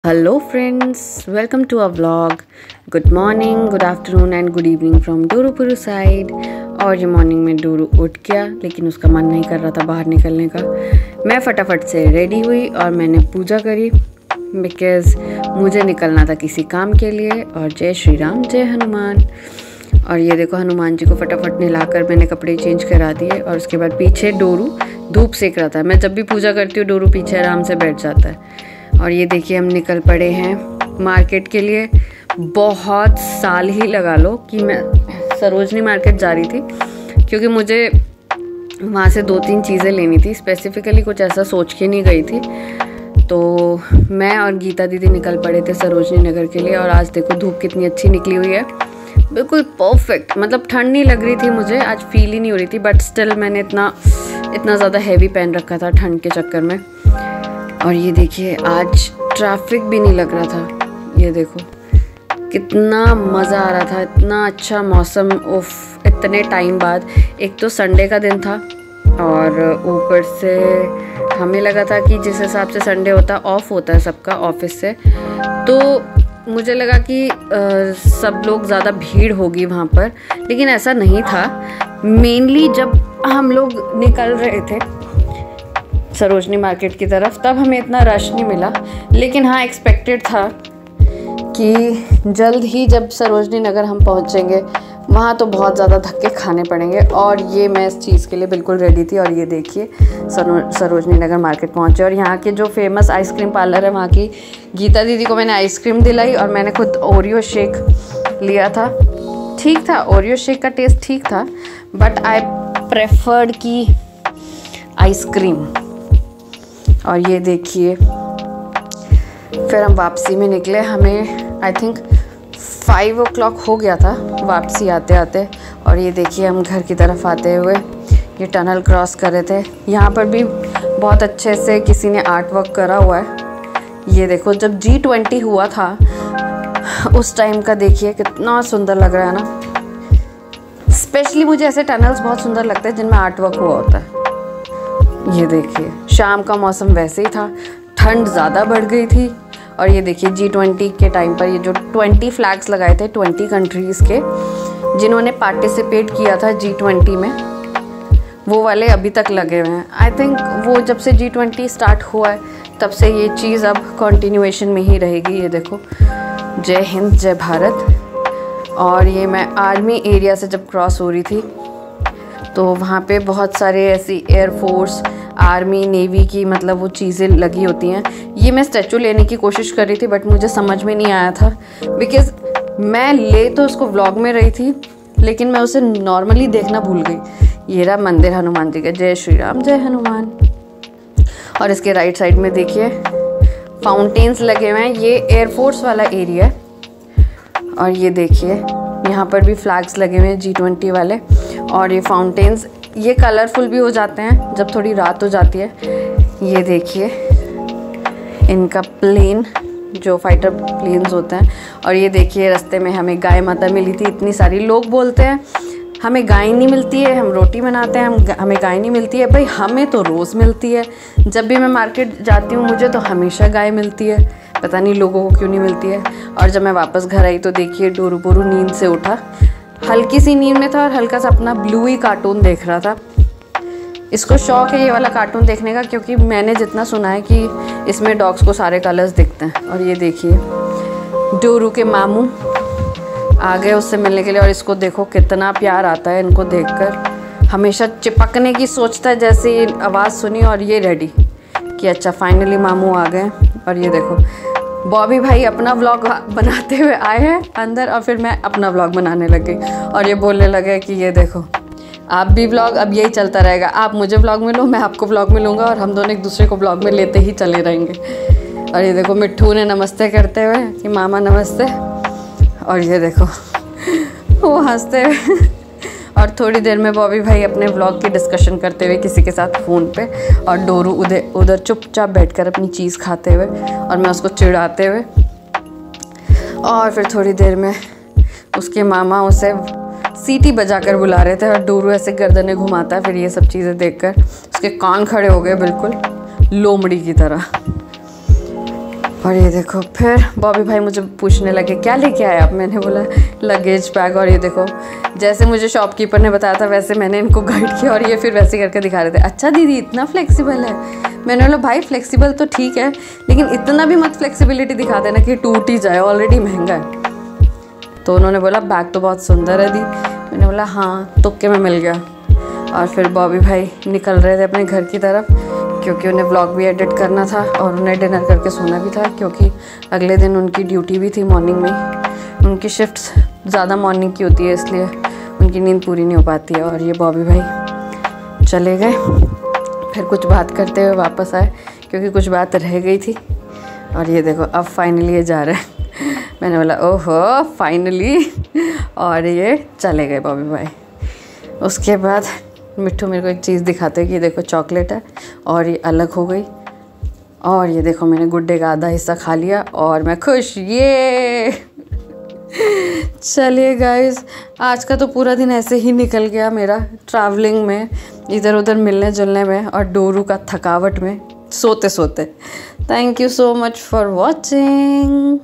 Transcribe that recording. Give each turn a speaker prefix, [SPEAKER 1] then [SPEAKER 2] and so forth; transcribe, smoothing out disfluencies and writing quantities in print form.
[SPEAKER 1] Hello friends, welcome to our vlog. Good morning, good afternoon and good evening from डोरूपुरु side. और ये morning में डोरू उठ गया, लेकिन उसका मन नहीं कर रहा था बाहर निकलने का। मैं फटाफट से रेडी हुई और मैंने पूजा करी बिकॉज़ मुझे निकलना था किसी काम के लिए। और जय श्री राम, जय हनुमान। और ये देखो हनुमान जी को फटाफट नहलाकर मैंने कपड़े चेंज करा दिए। और उसके बाद पीछे डोरू धूप सेक रहा था। मैं जब भी पूजा करती हूँ डोरू पीछे आराम से बैठ जाता है। और ये देखिए हम निकल पड़े हैं मार्केट के लिए। बहुत साल ही लगा लो कि मैं सरोजनी मार्केट जा रही थी, क्योंकि मुझे वहाँ से 2-3 चीज़ें लेनी थी। स्पेसिफ़िकली कुछ ऐसा सोच के नहीं गई थी। तो मैं और गीता दीदी निकल पड़े थे सरोजनी नगर के लिए। और आज देखो धूप कितनी अच्छी निकली हुई है, बिल्कुल परफेक्ट। मतलब ठंड नहीं लग रही थी मुझे, आज फील ही नहीं हो रही थी, बट स्टिल मैंने इतना ज़्यादा हैवी पहन रखा था ठंड के चक्कर में। और ये देखिए आज ट्रैफिक भी नहीं लग रहा था। ये देखो कितना मज़ा आ रहा था, इतना अच्छा मौसम। उफ, इतने टाइम बाद। एक तो संडे का दिन था और ऊपर से हमें लगा था कि जिस हिसाब से संडे होता है ऑफ होता है सबका ऑफिस से, तो मुझे लगा कि सब लोग ज़्यादा भीड़ होगी वहाँ पर, लेकिन ऐसा नहीं था। मेनली जब हम लोग निकल रहे थे सरोजनी मार्केट की तरफ तब हमें इतना रश नहीं मिला। लेकिन हाँ, एक्सपेक्टेड था कि जल्द ही जब सरोजनी नगर हम पहुँचेंगे वहाँ तो बहुत ज़्यादा धक्के खाने पड़ेंगे। और ये मैं इस चीज़ के लिए बिल्कुल रेडी थी। और ये देखिए सरोजनी नगर मार्केट पहुँचे और यहाँ के जो फेमस आइसक्रीम पार्लर है वहाँ की गीता दीदी को मैंने आइसक्रीम दिलाई और मैंने खुद ओरियो शेक लिया था। ठीक था, ओरियो शेक का टेस्ट ठीक था, बट आई प्रेफर्ड की आइसक्रीम। और ये देखिए फिर हम वापसी में निकले। हमें आई थिंक 5 o'clock हो गया था वापसी आते आते। और ये देखिए हम घर की तरफ आते हुए ये टनल क्रॉस कर रहे थे। यहाँ पर भी बहुत अच्छे से किसी ने आर्ट वर्क करा हुआ है। ये देखो जब G20 हुआ था उस टाइम का देखिए कितना सुंदर लग रहा है ना। स्पेशली मुझे ऐसे टनल्स बहुत सुंदर लगते हैं जिनमें आर्ट वर्क हुआ होता है। ये देखिए शाम का मौसम वैसे ही था, ठंड ज़्यादा बढ़ गई थी। और ये देखिए G20 के टाइम पर ये जो 20 फ्लैग्स लगाए थे 20 कंट्रीज़ के जिन्होंने पार्टिसिपेट किया था G20 में, वो वाले अभी तक लगे हुए हैं। आई थिंक वो जब से G20 स्टार्ट हुआ है तब से ये चीज़ अब कंटिन्यूएशन में ही रहेगी। ये देखो जय हिंद जय भारत। और ये मैं आर्मी एरिया से जब क्रॉस हो रही थी तो वहाँ पे बहुत सारे ऐसी एयरफोर्स आर्मी नेवी की मतलब वो चीज़ें लगी होती हैं। ये मैं स्टैचू लेने की कोशिश कर रही थी बट मुझे समझ में नहीं आया था, बिकॉज़ मैं ले तो उसको व्लॉग में रही थी लेकिन मैं उसे नॉर्मली देखना भूल गई। ये रहा मंदिर हनुमान जी का, जय श्री राम जय हनुमान। और इसके राइट साइड में देखिए फाउंटेन्स लगे हुए हैं। ये एयरफोर्स वाला एरिया है। और ये देखिए यहाँ पर भी फ्लैग्स लगे हुए हैं G20 वाले। और ये फाउंटेन्स ये कलरफुल भी हो जाते हैं जब थोड़ी रात हो जाती है। ये देखिए इनका प्लेन जो फाइटर प्लेन्स होते हैं। और ये देखिए रास्ते में हमें गाय माता मिली थी। इतनी सारी लोग बोलते हैं हमें गाय नहीं मिलती है, हम रोटी बनाते हैं, हमें गाय नहीं मिलती है। भाई हमें तो रोज़ मिलती है। जब भी मैं मार्केट जाती हूँ मुझे तो हमेशा गाय मिलती है, पता नहीं लोगों को क्यों नहीं मिलती है। और जब मैं वापस घर आई तो देखिए डोरूपुरु नींद से उठा, हल्की सी नींद में था और हल्का सा अपना ब्लू ही कार्टून देख रहा था। इसको शौक है ये वाला कार्टून देखने का, क्योंकि मैंने जितना सुना है कि इसमें डॉग्स को सारे कलर्स दिखते हैं। और ये देखिए डोरू के मामू आ गए उससे मिलने के लिए। और इसको देखो कितना प्यार आता है इनको देखकर, हमेशा चिपकने की सोचता है। जैसे ये आवाज़ सुनी और ये रेडी कि अच्छा फाइनली मामू आ गए। और ये देखो बॉबी भाई अपना व्लॉग बनाते हुए आए हैं अंदर और फिर मैं अपना व्लॉग बनाने लग गई। और ये बोलने लगे कि ये देखो आप भी व्लॉग अब यही चलता रहेगा, आप मुझे व्लॉग में लो, मैं आपको व्लॉग में लूँगा और हम दोनों एक दूसरे को व्लॉग में लेते ही चले रहेंगे। और ये देखो मिट्ठू ने नमस्ते करते हुए कि मामा नमस्ते। और ये देखो वो हंसते हुए। और थोड़ी देर में बॉबी भाई अपने व्लॉग की डिस्कशन करते हुए किसी के साथ फ़ोन पे, और डोरू उधर चुपचाप बैठकर अपनी चीज़ खाते हुए और मैं उसको चिढ़ाते हुए। और फिर थोड़ी देर में उसके मामा उसे सीटी बजाकर बुला रहे थे और डोरू ऐसे गर्दनें घुमाता है। फिर ये सब चीज़ें देखकर उसके कान खड़े हो गए बिल्कुल लोमड़ी की तरह। और ये देखो फिर बॉबी भाई मुझे पूछने लगे क्या लेके आए आप। मैंने बोला लगेज बैग। और ये देखो जैसे मुझे शॉपकीपर ने बताया था वैसे मैंने इनको गाइड किया और ये फिर वैसे करके दिखा रहे थे। अच्छा दीदी इतना फ्लेक्सिबल है। मैंने बोला भाई फ्लेक्सिबल तो ठीक है लेकिन इतना भी मत फ्लेक्सिबिलिटी दिखा देना कि टूट ही जाए, ऑलरेडी महंगा है। तो उन्होंने बोला बैग तो बहुत सुंदर है दी। मैंने बोला हाँ तुक्के में मिल गया। और फिर बॉबी भाई निकल रहे थे अपने घर की तरफ क्योंकि उन्हें व्लॉग भी एडिट करना था और उन्हें डिनर करके सोना भी था क्योंकि अगले दिन उनकी ड्यूटी भी थी मॉर्निंग में। उनकी शिफ्ट्स ज़्यादा मॉर्निंग की होती है इसलिए उनकी नींद पूरी नहीं हो पाती है। और ये बॉबी भाई चले गए। फिर कुछ बात करते हुए वापस आए क्योंकि कुछ बात रह गई थी। और ये देखो अब फाइनली ये जा रहे हैं। मैंने बोला ओहो फाइनली। और ये चले गए बॉबी भाई। उसके बाद मिट्ठू मेरे को एक चीज़ दिखाते कि ये देखो चॉकलेट है और ये अलग हो गई। और ये देखो मैंने गुड्डे का आधा हिस्सा खा लिया और मैं खुश। ये चलिए गाइस आज का तो पूरा दिन ऐसे ही निकल गया मेरा ट्रैवलिंग में, इधर उधर मिलने जुलने में और डोरू का थकावट में सोते सोते। Thank you so much for watching.